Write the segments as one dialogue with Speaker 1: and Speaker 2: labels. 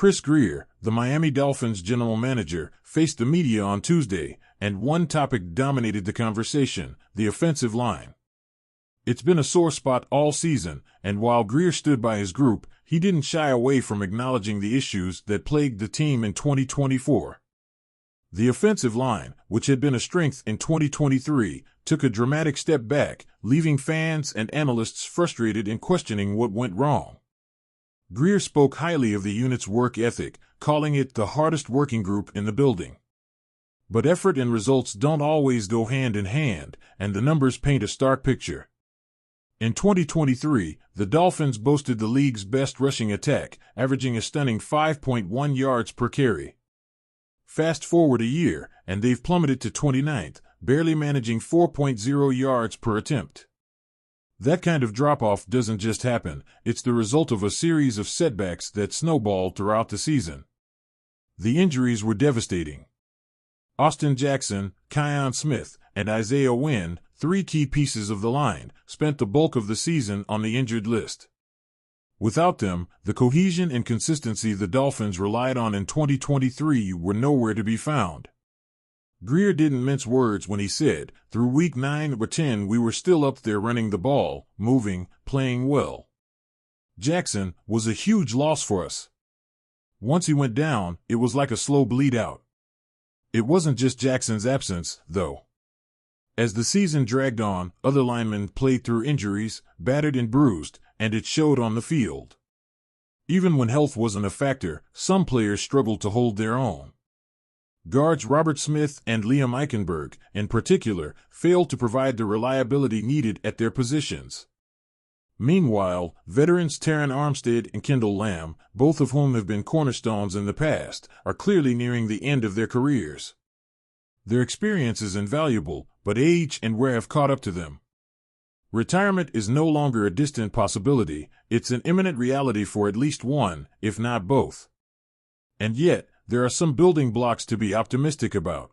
Speaker 1: Chris Grier, the Miami Dolphins general manager, faced the media on Tuesday, and one topic dominated the conversation: the offensive line. It's been a sore spot all season, and while Grier stood by his group, he didn't shy away from acknowledging the issues that plagued the team in 2024. The offensive line, which had been a strength in 2023, took a dramatic step back, leaving fans and analysts frustrated and questioning what went wrong. Grier spoke highly of the unit's work ethic, calling it the hardest working group in the building. But effort and results don't always go hand in hand, and the numbers paint a stark picture. In 2023, the Dolphins boasted the league's best rushing attack, averaging a stunning 5.1 yards per carry. Fast forward a year, and they've plummeted to 29th, barely managing 4.0 yards per attempt. That kind of drop-off doesn't just happen, it's the result of a series of setbacks that snowballed throughout the season. The injuries were devastating. Austin Jackson, Keon Smith, and Isaiah Wynn, three key pieces of the line, spent the bulk of the season on the injured list. Without them, the cohesion and consistency the Dolphins relied on in 2023 were nowhere to be found. Grier didn't mince words when he said, "Through week 9 or 10 we were still up there running the ball, moving, playing well. Jackson was a huge loss for us. Once he went down, it was like a slow bleed out." It wasn't just Jackson's absence, though. As the season dragged on, other linemen played through injuries, battered and bruised, and it showed on the field. Even when health wasn't a factor, some players struggled to hold their own. Guards Robert Smith and Liam Eichenberg, in particular, failed to provide the reliability needed at their positions. Meanwhile, veterans Taron Armstead and Kendall Lamb, both of whom have been cornerstones in the past, are clearly nearing the end of their careers. Their experience is invaluable, but age and wear have caught up to them. Retirement is no longer a distant possibility, it's an imminent reality for at least one, if not both. And yet, there are some building blocks to be optimistic about.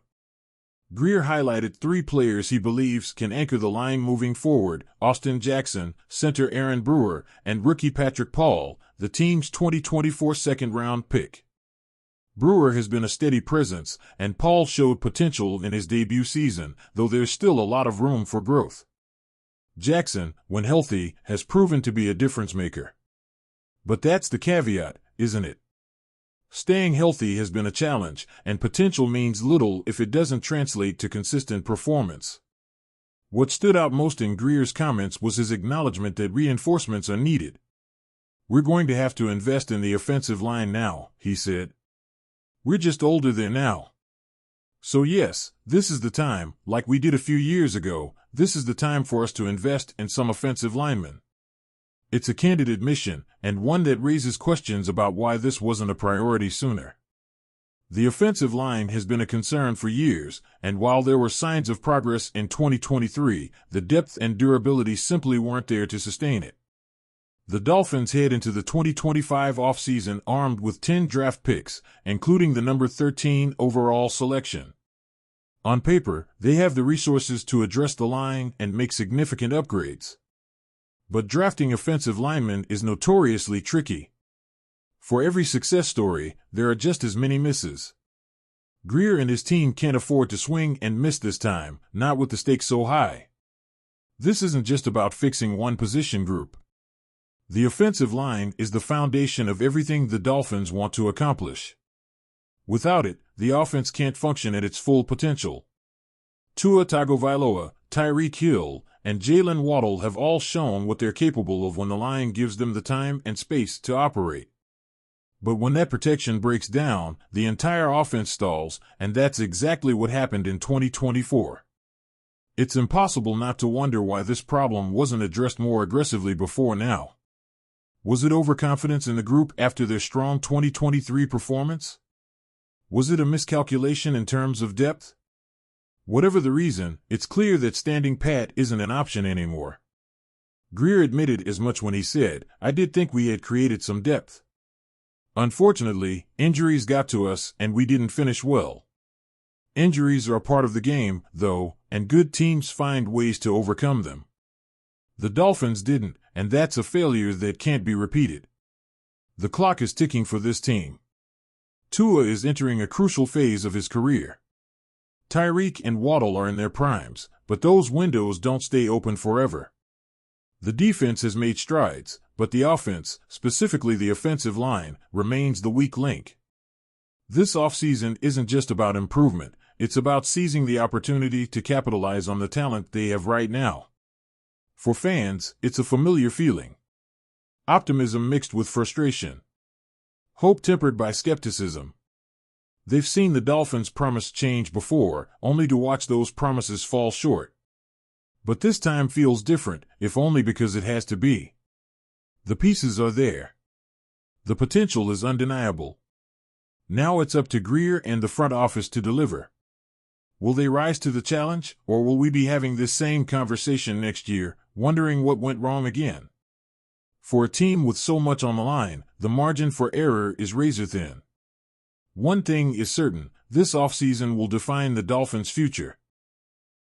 Speaker 1: Grier highlighted three players he believes can anchor the line moving forward: Austin Jackson, center Aaron Brewer, and rookie Patrick Paul, the team's 2024 second-round pick. Brewer has been a steady presence, and Paul showed potential in his debut season, though there's still a lot of room for growth. Jackson, when healthy, has proven to be a difference-maker. But that's the caveat, isn't it? Staying healthy has been a challenge, and potential means little if it doesn't translate to consistent performance. What stood out most in Grier's comments was his acknowledgement that reinforcements are needed. "We're going to have to invest in the offensive line now," he said. "We're just older there now. So yes, this is the time, like we did a few years ago, this is the time for us to invest in some offensive linemen." It's a candid admission, and one that raises questions about why this wasn't a priority sooner. The offensive line has been a concern for years, and while there were signs of progress in 2023, the depth and durability simply weren't there to sustain it. The Dolphins head into the 2025 offseason armed with 10 draft picks, including the number 13 overall selection. On paper, they have the resources to address the line and make significant upgrades. But drafting offensive linemen is notoriously tricky. For every success story, there are just as many misses. Grier and his team can't afford to swing and miss this time, not with the stakes so high. This isn't just about fixing one position group. The offensive line is the foundation of everything the Dolphins want to accomplish. Without it, the offense can't function at its full potential. Tua Tagovailoa, Tyreek Hill, and Jalen Waddle have all shown what they're capable of when the line gives them the time and space to operate. But when that protection breaks down, the entire offense stalls, and that's exactly what happened in 2024. It's impossible not to wonder why this problem wasn't addressed more aggressively before now. Was it overconfidence in the group after their strong 2023 performance? Was it a miscalculation in terms of depth? Whatever the reason, it's clear that standing pat isn't an option anymore. Grier admitted as much when he said, "I did think we had created some depth. Unfortunately, injuries got to us and we didn't finish well." Injuries are a part of the game, though, and good teams find ways to overcome them. The Dolphins didn't, and that's a failure that can't be repeated. The clock is ticking for this team. Tua is entering a crucial phase of his career. Tyreek and Waddle are in their primes, but those windows don't stay open forever. The defense has made strides, but the offense, specifically the offensive line, remains the weak link. This offseason isn't just about improvement, it's about seizing the opportunity to capitalize on the talent they have right now. For fans, it's a familiar feeling. Optimism mixed with frustration. Hope tempered by skepticism. They've seen the Dolphins promise change before, only to watch those promises fall short. But this time feels different, if only because it has to be. The pieces are there. The potential is undeniable. Now it's up to Greer and the front office to deliver. Will they rise to the challenge, or will we be having this same conversation next year, wondering what went wrong again? For a team with so much on the line, the margin for error is razor thin. One thing is certain, this offseason will define the Dolphins' future.